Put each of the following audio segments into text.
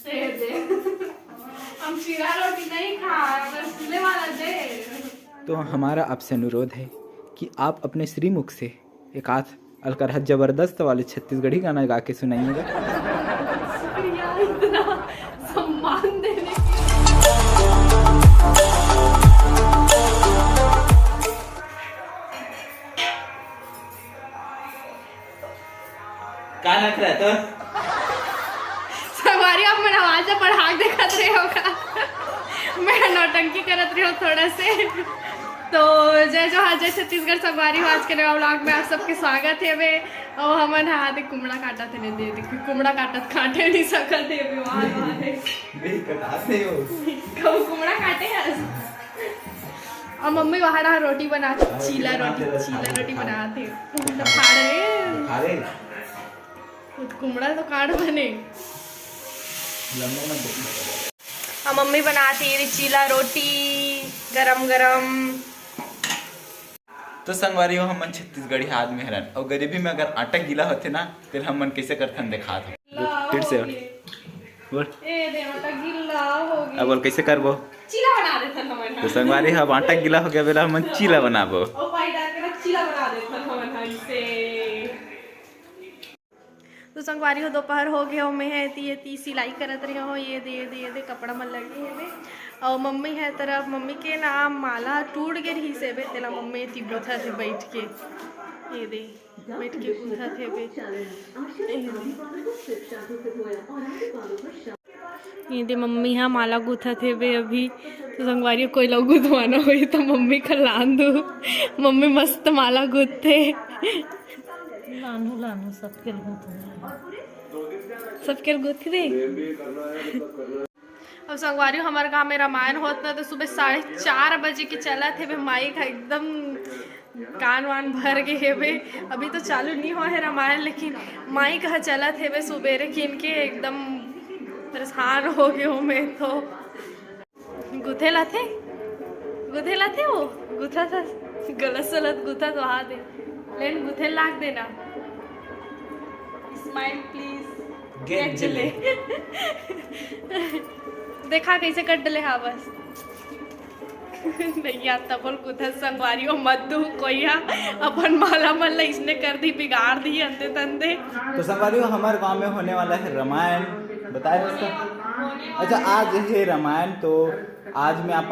हम शीरा रोटी नहीं खाए वाला दे। तो हमारा आपसे अनुरोध है कि आप अपने श्रीमुख से एक आध अलकरहत जबरदस्त वाले छत्तीसगढ़ी गाना गा के सुनाइएगा। शुक्रिया इतना सम्मान देने का नख रहा तो सवारी आप मन आवाज पढ़ा देखत रहे होगा। मैं नौटंकी करत रही हूँ थोड़ा से। तो जय जोहार, जय छत्तीसगढ़ सवारी हो। आज के नया व्लॉग में आप सबके स्वागत है। वे और हमन हाथ कुमड़ा काटा थे दे देखी कुमड़ा काटत काटे नहीं सकत है वे वहां नहीं कटाते हो कब कुमड़ा काटे है। और मम्मी वहां रोटी बनाती, चीला रोटी बनाते तो खा रहे खुद कुमड़ा तो काट बने। और मम्मी बनाती है चीला रोटी गरम गरम। तो संगवारी हो हमन छत्तीसगढ़ी आदमी हरन और गरीबी में अगर आटा गीला होते ना तो हमन कैसे करथन दिखा दो फिर से बोल ए दे आटा गीला हो गया। अब बोल कैसे करबो? चीला बना देथन हमन। तो संगवारी हम आटा गीला हो गया बेला हमन चीला बनाबो और पाई डाल के चीला बना देथन हमन ऐसे। तो संगवारी हो दोपहर हो गया मैं है ती सिलाई करत रही हो। ये दे कपड़ा मन लगे है और मम्मी है तरफ मम्मी के ना माला टूट गए रही से बे तेला मम्मी ती गुथा थे बैठ के ये दे बैठ के गुथा थे बे ये दे मम्मी हाँ माला गुथा थे बे अभी। तो संगवारी कोई लोग गुथवाना हो तो मम्मी का लान दो। मम्मी मस्त माला गुथे लानू सबके गुथ दे। अब संगवारी हमारे गाँव में रामायण होता तो सुबह 4:30 बजे के चला थे माई का एकदम कान वान भर गए है बे। अभी तो चालू नहीं हुआ है रामायण लेकिन माई कहा चला थे बे सुबेरे किन के एकदम परेशान हो गए हो मैं। तो गुथे लाथे वो गुथा था गलत सलत गुथा तो हाँ दे लेकिन गुथे लाग देना। स्माइल प्लीज गेट चले देखा कैसे कट डले हाँ बस नहीं आता बोल कुछ संगवारी हो मत दू कोई अपन माला मल्ला इसने कर दी बिगाड़ दी अंधे तंधे। तो संगवारी हो हमारे गांव में होने वाला है रामायण बताए दोस्तों। अच्छा आज है रामायण तो आज में आप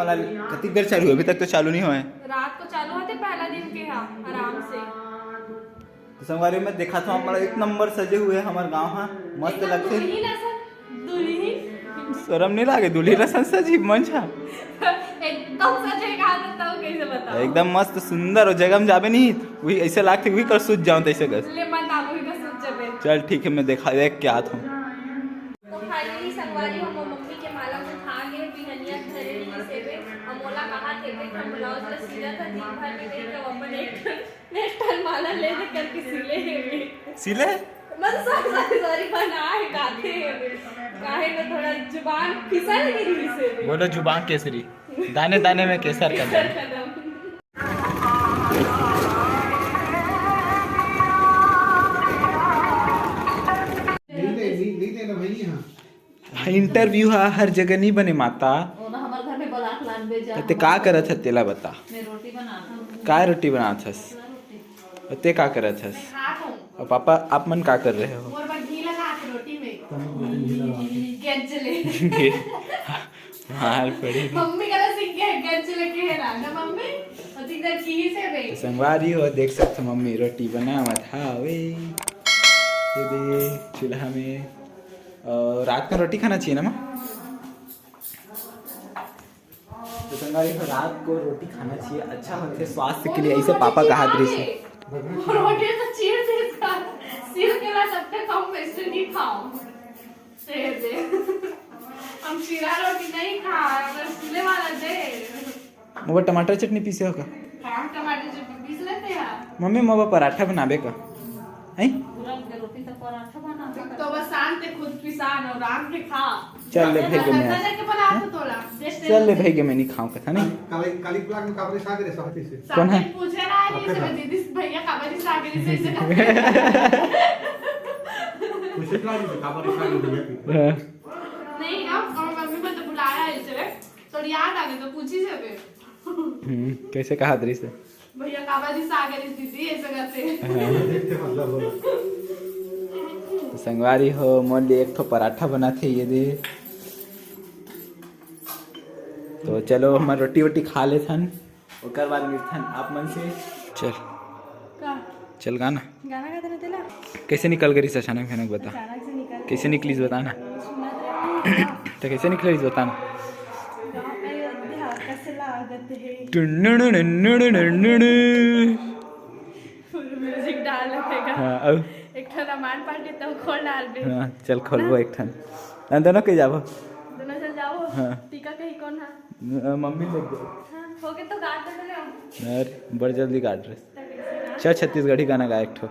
कति देर चालू है? अभी तक तो चालू नहीं हुआ है। रात को चालू होते पहला दिन के हाँ आराम से। तो संगवारी में देखा था हमारा 1 नंबर सजे हुए हमारे गाँव हाँ मस्त लगते। शर्म नहीं लागे दूल्ही रसन सजी मंचा एकदम सजेगा बताओ कैसे बताओ एकदम मस्त सुंदर और जगह में जाबे नहीं वही ऐसे लागते वही कर सूझ जाऊं तैसे कर ले मत आबू का सूझ जाबे। चल ठीक है मैं देखा देख के आता हूं। तो फाइनली संगवारी हम मम्मी के माला को खा के बिहनिया घरे ली सेवे अमोला कहा थे कि हम ब्लाउज ला सिला था दिन भर में देख के अपन नेक्स्ट माला ले करके सिले मन सॉरी बनाए गाते काहे ना थोड़ा जुबान फिसल गई से बोलो जुबान केसरी दाने दाने में केसर का इंटरव्यू हर जगह नहीं बने माता। हमारे घर में बलाक लान भेजा ते का करत है तेला बता। मैं रोटी बनाता हूं। काय रोटी बनात हस? ते का करत हस? और पापा आप मन का कर रहे हो? और बस घी लगा के रोटी में गैस जले मार पड़ी मम्मी का सीख के गैस जले के है ना मम्मी और इधर घी से बे संगवारी हो देख सकते मम्मी रोटी बनावत हावे ये दे चूल्हा में। रात में रोटी खाना चाहिए ना माँ? तो संगवारी हो रात को रोटी खाना चाहिए अच्छा होता है स्वास्थ्य के लिए ऐसे पापा कहा दृश्य रोटी तो चीर दे इसका सिर के ला सबसे कम वैसे नहीं खाओ से दे हम शीरा रोटी नहीं खा बस चूल्हे वाला दे। मोबा टमाटर चटनी पीसे होगा? हाँ टमाटर चटनी पीस लेते हैं मम्मी मोबा पराठा बनाबे का है? रोटी तो पराठा बना तो बस शांत खुद पिसान और राम के खा। चल ले भेगे मैं चल ले भेगे मैं नहीं खाऊं कथा नहीं काली ब्लॉक में काबरी सागरे सहती से कौन है? पूछे ना नहीं से दीदी भैया काबरी सागरे से पूछे काली काबरी सागरे भैया की नहीं और याद आ गया तो पूछी से बे कैसे कहा दृश्य भैया काबा जी से आ गए दीदी ऐसे करते देखते मतलब बोलो संगवारी हो मोर लिए एक ठो पराठा बनाते ये दे तो चलो हमार रोटी वोटी खा ले थन ओकर बाद मिलथन आप मन से चल का चल गाना गाना गाते रहते ला कैसे निकल गई अचानक भयानक बता अचानक से निकल कैसे निकली बताना सुना तो कैसे निकली बताना गाँव में अयोध्या कैसे लागत है फुल म्यूजिक डाल देगा हाँ अब एक ठो रामायण पाठ के तो खोल डाल बे हाँ चल खोलबो एक ठन दोनों के जाबो दोनों चल जाओ हाँ। टीका कहीं कौन है मम्मी लग गई हाँ हो गए तो गाड़ दे ना अरे बड़ जल्दी काट रहे चल छत्तीसगढ़ी गाना गा एक ठो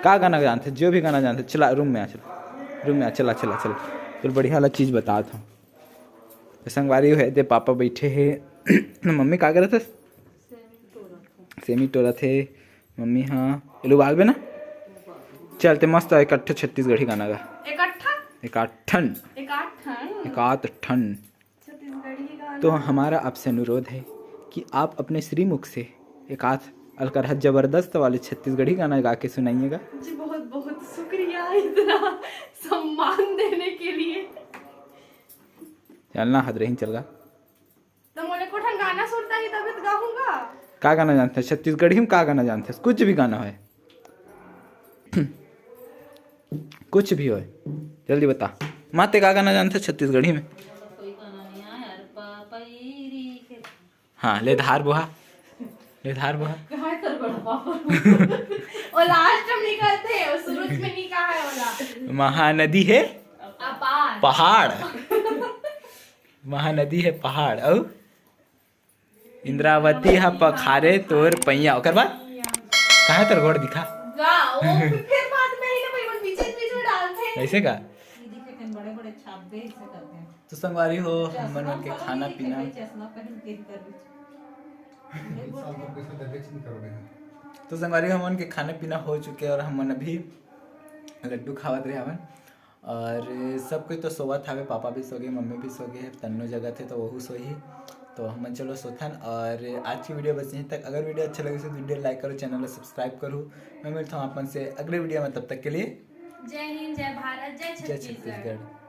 का गाना जानते जो भी गाना जानते चला रूम में आ चल रूम में आ चला चला चल फिर बढ़िया वाला चीज़ बता था संगवारी है ते पापा बैठे है मम्मी का कर रहे थे सेमी टोरा थे मम्मी हाँ ये लोग आगे ना चलते मस्त इकट्ठे छत्तीसगढ़ी गाना गा इकट्ठा एकाठन एकाठ ठन छत्तीसगढ़ी गाना तो हमारा आपसे अनुरोध है कि आप अपने श्रीमुख से एक आध अलकरहत जबरदस्त वाले छत्तीसगढ़ी गाना गा के सुनाइएगा जी बहुत बहुत शुक्रिया इतना सम्मान देने के लिए चलना हद रही चलगा तो मोले को ठन गाना सुनता ही तभी तो गाऊंगा का गाना जानते हैं छत्तीसगढ़ी में का गाना जानते हैं कुछ भी गाना है कुछ भी हो जल्दी बता माते का गाना जानते हैं छत्तीसगढ़ी में हाँ ले धार बुहा ले धार बुहा कहाँ तर बड़ा पापा और लास्ट में निकलते हैं और शुरू में नहीं कहा है वाला महानदी है अपार पहाड़ महानदी है पहाड़ औ इंद्रावती है पखारे तोर पैया ओकर बाद कहाँ तर गोड़ दिखा गाओ फिर बाद में ही ना भाई बीच बीच में डालते हैं ऐसे का बड़े बड़े छापे ऐसे करते हैं तो संगवारी हो हमन मन के खाना पीना चश्मा पहन के कर साल भर के साथ एवरेज नहीं करोगे तो संगवारी हमन के खाना पीना हो चुके और हमन अभी लड्डू खावत रहे हमन और सब कोई तो सोवत हवे पापा भी सो गए मम्मी भी सो गए तन्नो जगह थे तो वहू सोही तो हमन चलो सोथन और आज की वीडियो बस यहीं तक अगर वीडियो अच्छा लगे तो वीडियो लाइक करो चैनल को सब्सक्राइब करो मैं मिलता हूँ अपन से अगले वीडियो में तब तक के लिए जय हिंद जय भारत जय जय छत्तीसगढ़ छत्तीसगढ़।